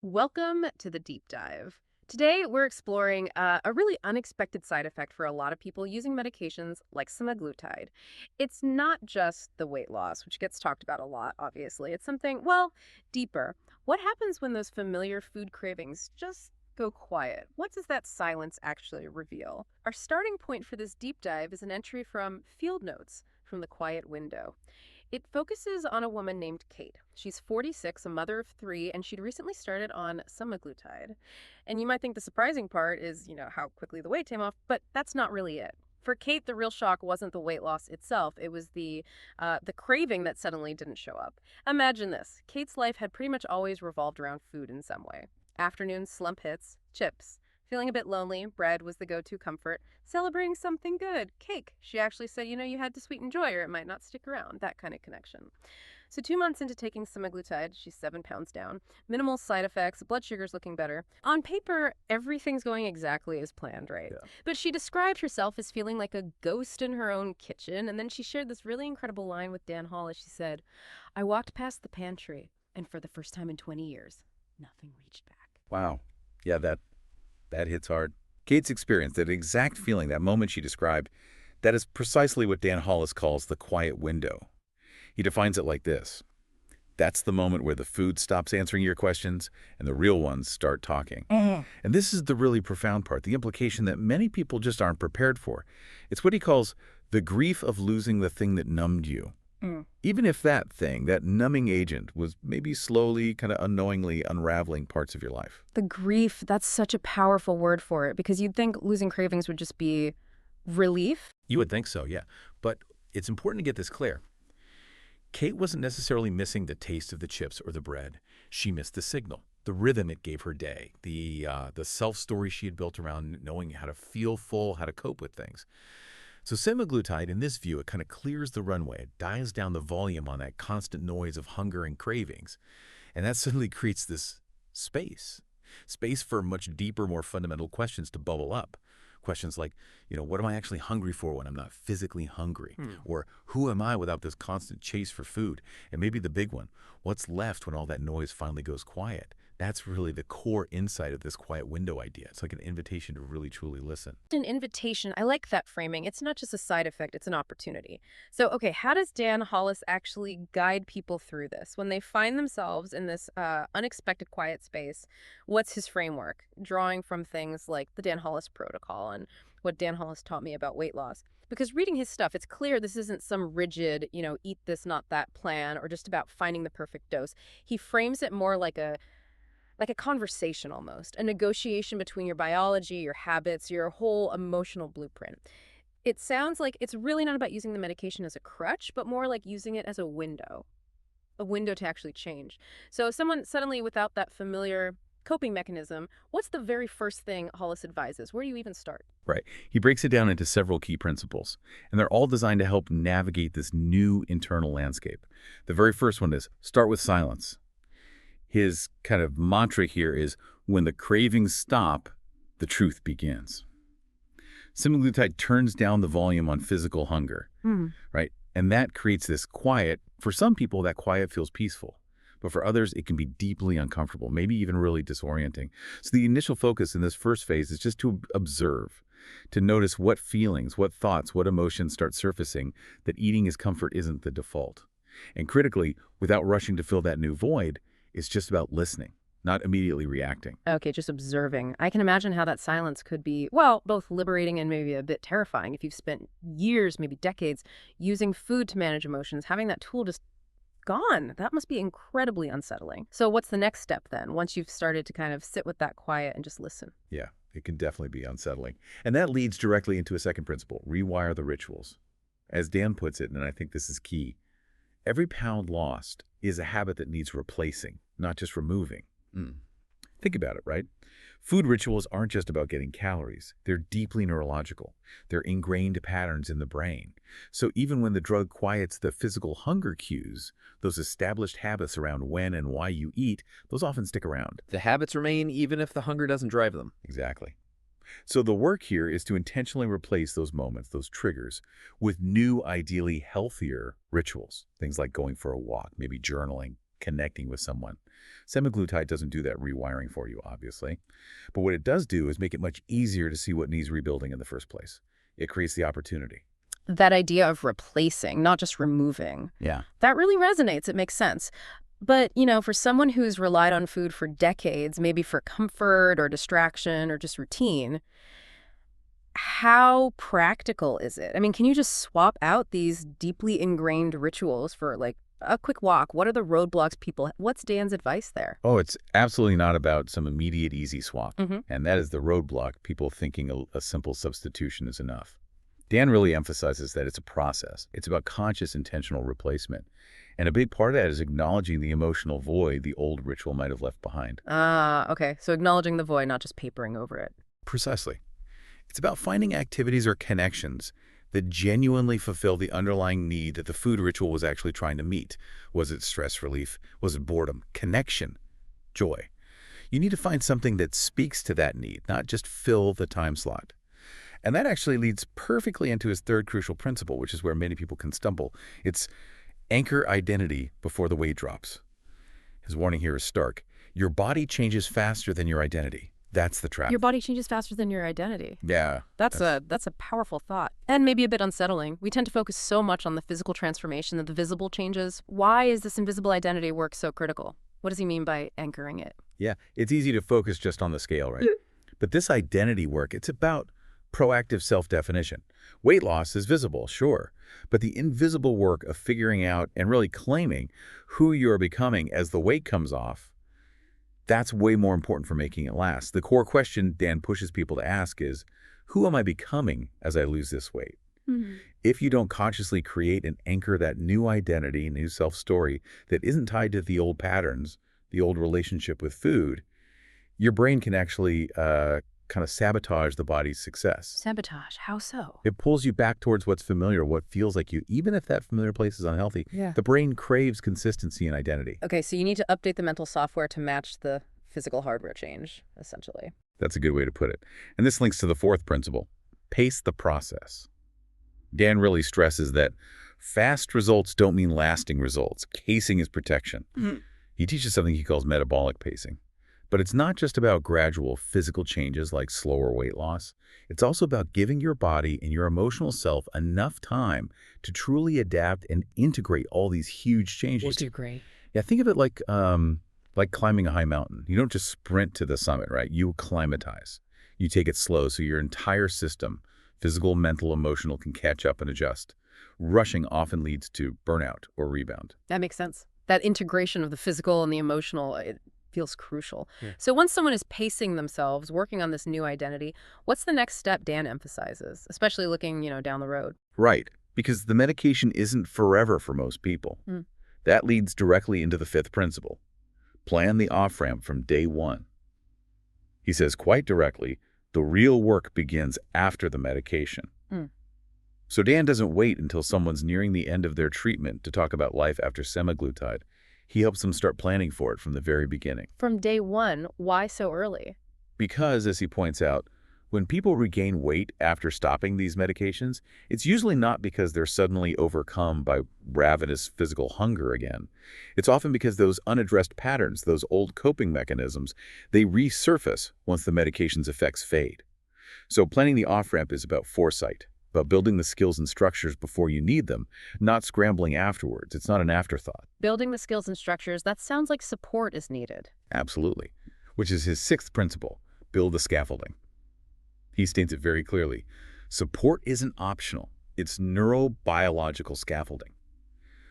Welcome to the deep dive. Today, we're exploring a really unexpected side effect for a lot of people using medications like semaglutide. It's not just the weight loss, which gets talked about a lot, obviously. It's something, well, deeper. What happens when those familiar food cravings just go quiet? What does that silence actually reveal? Our starting point for this deep dive is an entry from Field Notes from the Quiet Window. It focuses on a woman named Kate. She's 46, a mother of three, and she'd recently started on semaglutide. And you might think the surprising part is, how quickly the weight came off, but that's not really it. For Kate, the real shock wasn't the weight loss itself. It was the craving that suddenly didn't show up. Imagine this. Kate's life had pretty much always revolved around food in some way. Afternoon slump hits, chips. Feeling a bit lonely, bread was the go-to comfort. Celebrating something good, cake. She actually said, you had to sweeten joy or it might not stick around, that kind of connection. So 2 months into taking semaglutide, she's 7 pounds down. Minimal side effects, blood sugar's looking better. On paper, everything's going exactly as planned, right? Yeah. But she described herself as feeling like a ghost in her own kitchen, and then she shared this really incredible line with Dan Hall as she said, "I walked past the pantry, and for the first time in 20 years, nothing reached back." Wow. Yeah, that hits hard. Kate's experience, that exact feeling, that moment she described, that is precisely what Dan Hollis calls the quiet window. He defines it like this. That's the moment where the food stops answering your questions and the real ones start talking. And this is the really profound part, the implication that many people just aren't prepared for. It's what he calls the grief of losing the thing that numbed you. Mm. Even if that thing, that numbing agent, was maybe slowly, kind of unknowingly unraveling parts of your life. The grief, that's such a powerful word for it because you'd think losing cravings would just be relief. You would think so, yeah. But it's important to get this clear. Kate wasn't necessarily missing the taste of the chips or the bread. She missed the signal, the rhythm it gave her day, the self-story she had built around knowing how to feel full, how to cope with things. So semaglutide, in this view, it kind of clears the runway. It dials down the volume on that constant noise of hunger and cravings. And that suddenly creates this space for much deeper, more fundamental questions to bubble up. Questions like, what am I actually hungry for when I'm not physically hungry? Or who am I without this constant chase for food? And maybe the big one, what's left when all that noise finally goes quiet? That's really the core insight of this quiet window idea. It's like an invitation to really, truly listen. An invitation. I like that framing. It's not just a side effect, it's an opportunity. So, okay, how does Dan Hollis actually guide people through this? When they find themselves in this unexpected quiet space, what's his framework? Drawing from things like the Dan Hollis protocol and what Dan Hollis taught me about weight loss. Because reading his stuff, it's clear this isn't some rigid, eat this, not that plan, or just about finding the perfect dose. He frames it more like a conversation almost, a negotiation between your biology, your habits, your whole emotional blueprint. It sounds like it's really not about using the medication as a crutch, but more like using it as a window to actually change. So if someone suddenly without that familiar coping mechanism, what's the very first thing Hollis advises? Where do you even start? Right. He breaks it down into several key principles, and they're all designed to help navigate this new internal landscape. The very first one is start with silence. His kind of mantra here is, when the cravings stop, the truth begins. Semaglutide turns down the volume on physical hunger, right? And that creates this quiet. For some people, that quiet feels peaceful. But for others, it can be deeply uncomfortable, maybe even really disorienting. So the initial focus in this first phase is just to observe, to notice what feelings, what thoughts, what emotions start surfacing, that eating as comfort isn't the default. And critically, without rushing to fill that new void, it's just about listening, not immediately reacting. Okay, just observing. I can imagine how that silence could be, well, both liberating and maybe a bit terrifying. If you've spent years, maybe decades, using food to manage emotions, having that tool just gone, that must be incredibly unsettling. So what's the next step then, once you've started to kind of sit with that quiet and just listen? Yeah, it can definitely be unsettling. And that leads directly into a second principle, rewire the rituals. As Dan puts it, and I think this is key, every pound lost is a habit that needs replacing, not just removing. Think about it, right? Food rituals aren't just about getting calories. They're deeply neurological. They're ingrained patterns in the brain. So even when the drug quiets the physical hunger cues, those established habits around when and why you eat, those often stick around. The habits remain even if the hunger doesn't drive them. Exactly. So the work here is to intentionally replace those moments, those triggers, with new, ideally healthier rituals. Things like going for a walk, maybe journaling, connecting with someone. Semaglutide doesn't do that rewiring for you, obviously. But what it does do is make it much easier to see what needs rebuilding in the first place. It creates the opportunity. That idea of replacing, not just removing, Yeah. that really resonates. It makes sense. But, for someone who's relied on food for decades, maybe for comfort or distraction or just routine, how practical is it? I mean, can you just swap out these deeply ingrained rituals for, like, a quick walk? What are the roadblocks what's Dan's advice there? Oh, it's absolutely not about some immediate easy swap. Mm-hmm. And that is the roadblock, people thinking a simple substitution is enough. Dan really emphasizes that it's a process. It's about conscious, intentional replacement. And a big part of that is acknowledging the emotional void the old ritual might have left behind. Ah, okay. So acknowledging the void, not just papering over it. Precisely. It's about finding activities or connections that genuinely fulfill the underlying need that the food ritual was actually trying to meet. Was it stress relief? Was it boredom? Connection? Joy? You need to find something that speaks to that need, not just fill the time slot. And that actually leads perfectly into his third crucial principle, which is where many people can stumble. It's anchor identity before the weight drops. His warning here is stark. Your body changes faster than your identity. That's the trap. Your body changes faster than your identity. Yeah. That's a powerful thought. And maybe a bit unsettling. We tend to focus so much on the physical transformation that the visible changes. Why is this invisible identity work so critical? What does he mean by anchoring it? Yeah, it's easy to focus just on the scale, right? But this identity work, it's about proactive self-definition. Weight loss is visible, sure, but the invisible work of figuring out and really claiming who you're becoming as the weight comes off, that's way more important for making it last. The core question Dan pushes people to ask is, who am I becoming as I lose this weight? Mm-hmm. If you don't consciously create and anchor that new identity, new self-story that isn't tied to the old patterns, the old relationship with food, your brain can actually kind of sabotage the body's success. Sabotage. How so? It pulls you back towards what's familiar, what feels like you. Even if that familiar place is unhealthy, Yeah. the brain craves consistency and identity. Okay, so you need to update the mental software to match the physical hardware change, essentially. That's a good way to put it. And this links to the fourth principle, pace the process. Dan really stresses that fast results don't mean lasting results. Pacing is protection. Mm-hmm. He teaches something he calls metabolic pacing. But it's not just about gradual physical changes like slower weight loss. It's also about giving your body and your emotional self enough time to truly adapt and integrate all these huge changes. Would you agree? Yeah, think of it like climbing a high mountain. You don't just sprint to the summit, right? You acclimatize. You take it slow so your entire system, physical, mental, emotional, can catch up and adjust. Rushing often leads to burnout or rebound. That makes sense. That integration of the physical and the emotional, it feels crucial. Yeah. So once someone is pacing themselves, working on this new identity, what's the next step Dan emphasizes, especially looking, down the road? Right, because the medication isn't forever for most people. Mm. That leads directly into the fifth principle. Plan the off-ramp from day one. He says quite directly, the real work begins after the medication. Mm. So Dan doesn't wait until someone's nearing the end of their treatment to talk about life after semaglutide. He helps them start planning for it from the very beginning. From day one, why so early? Because, as he points out, when people regain weight after stopping these medications, it's usually not because they're suddenly overcome by ravenous physical hunger again. It's often because those unaddressed patterns, those old coping mechanisms, they resurface once the medication's effects fade. So planning the off-ramp is about foresight, about building the skills and structures before you need them, not scrambling afterwards. It's not an afterthought. Building the skills and structures, that sounds like support is needed. Absolutely. Which is his sixth principle, build the scaffolding. He states it very clearly. Support isn't optional. It's neurobiological scaffolding.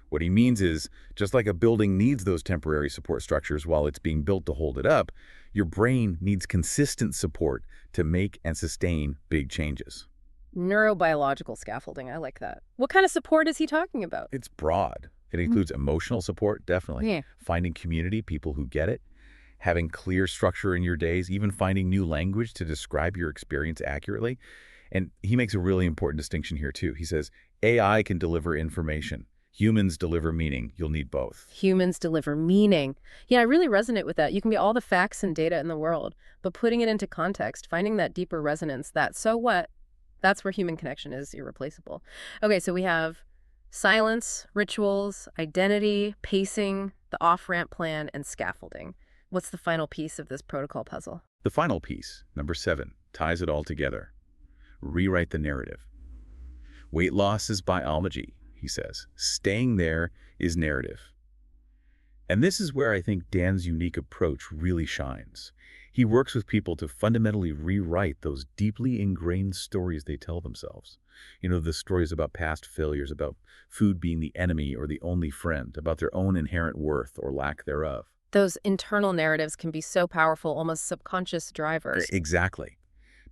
What he means is, just like a building needs those temporary support structures while it's being built to hold it up, your brain needs consistent support to make and sustain big changes. Neurobiological scaffolding, I like that. What kind of support is he talking about? It's broad. It includes emotional support, definitely. Yeah. Finding community, people who get it. Having clear structure in your days, even finding new language to describe your experience accurately. And he makes a really important distinction here, too. He says, AI can deliver information. Humans deliver meaning. You'll need both. Humans deliver meaning. Yeah, I really resonate with that. You can be all the facts and data in the world, but putting it into context, finding that deeper resonance, that so what, that's where human connection is irreplaceable. Okay, so we have silence, rituals, identity, pacing, the off-ramp plan, and scaffolding. What's the final piece of this protocol puzzle? The final piece, number 7, ties it all together. Rewrite the narrative. Weight loss is biology, he says. Staying there is narrative. And this is where I think Dan's unique approach really shines. He works with people to fundamentally rewrite those deeply ingrained stories they tell themselves. The stories about past failures, about food being the enemy or the only friend, about their own inherent worth or lack thereof. Those internal narratives can be so powerful, almost subconscious drivers. Exactly.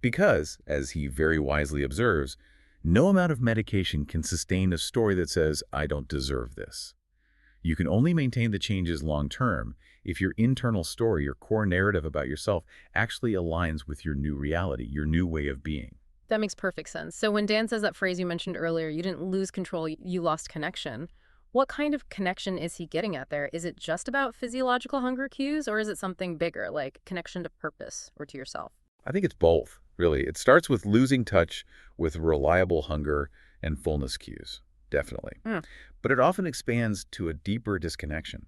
Because, as he very wisely observes, no amount of medication can sustain a story that says, I don't deserve this. You can only maintain the changes long-term if your internal story, your core narrative about yourself, actually aligns with your new reality, your new way of being. That makes perfect sense. So when Dan says that phrase you mentioned earlier, you didn't lose control, you lost connection. What kind of connection is he getting at there? Is it just about physiological hunger cues, or is it something bigger, like connection to purpose or to yourself? I think it's both, really. It starts with losing touch with reliable hunger and fullness cues, definitely. But it often expands to a deeper disconnection.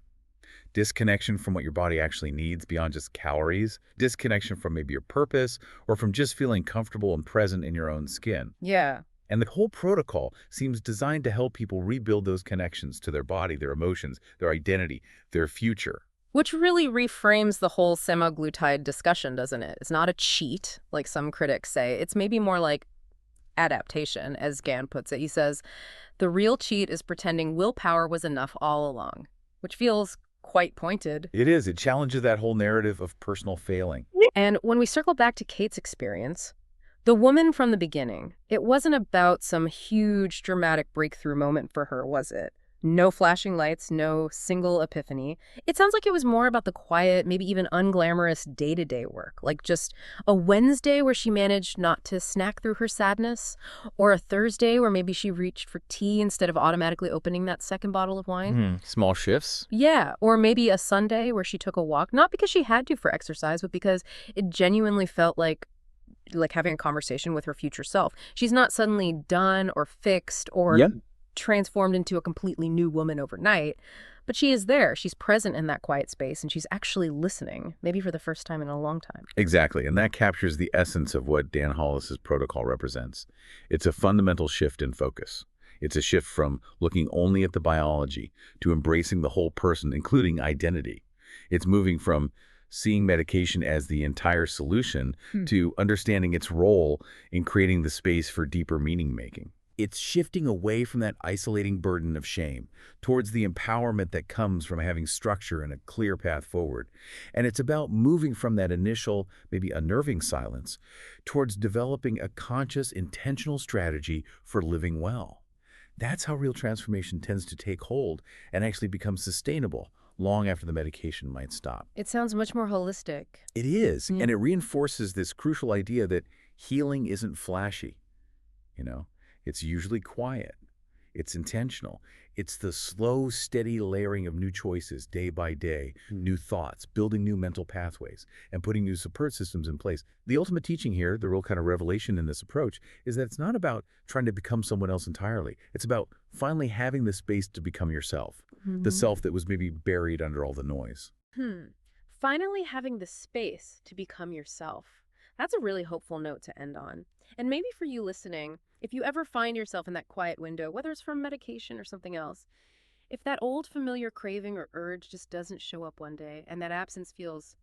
Disconnection from what your body actually needs beyond just calories, disconnection from maybe your purpose, or from just feeling comfortable and present in your own skin. Yeah. And the whole protocol seems designed to help people rebuild those connections to their body, their emotions, their identity, their future. Which really reframes the whole semaglutide discussion, doesn't it? It's not a cheat, like some critics say. It's maybe more like adaptation, as Gann puts it. He says, the real cheat is pretending willpower was enough all along, which feels quite pointed. It is. It challenges that whole narrative of personal failing. And when we circle back to Kate's experience, the woman from the beginning, it wasn't about some huge dramatic breakthrough moment for her, was it? No flashing lights, no single epiphany. It sounds like it was more about the quiet, maybe even unglamorous day-to-day work, like just a Wednesday where she managed not to snack through her sadness, or a Thursday where maybe she reached for tea instead of automatically opening that second bottle of wine. Small shifts. Yeah, or maybe a Sunday where she took a walk, not because she had to for exercise, but because it genuinely felt like having a conversation with her future self. She's not suddenly done or fixed or transformed into a completely new woman overnight, but she is there. She's present in that quiet space, and she's actually listening, maybe for the first time in a long time. Exactly, and that captures the essence of what Dan Hollis's protocol represents. It's a fundamental shift in focus. It's a shift from looking only at the biology to embracing the whole person, including identity. It's moving from seeing medication as the entire solution to understanding its role in creating the space for deeper meaning-making. It's shifting away from that isolating burden of shame towards the empowerment that comes from having structure and a clear path forward. And it's about moving from that initial, maybe unnerving silence towards developing a conscious, intentional strategy for living well. That's how real transformation tends to take hold and actually become sustainable long after the medication might stop. It sounds much more holistic. It is, and it reinforces this crucial idea that healing isn't flashy, It's usually quiet. It's intentional. It's the slow, steady layering of new choices day by day, new thoughts, building new mental pathways, and putting new support systems in place. The ultimate teaching here, the real kind of revelation in this approach, is that it's not about trying to become someone else entirely. It's about finally having the space to become yourself, the self that was maybe buried under all the noise. Finally having the space to become yourself. That's a really hopeful note to end on. And maybe for you listening, if you ever find yourself in that quiet window, whether it's from medication or something else, if that old familiar craving or urge just doesn't show up one day and that absence feels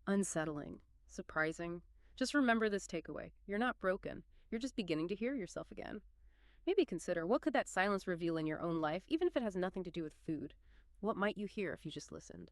unsettling, surprising, just remember this takeaway. You're not broken. You're just beginning to hear yourself again. Maybe consider, what could that silence reveal in your own life, even if it has nothing to do with food? What might you hear if you just listened?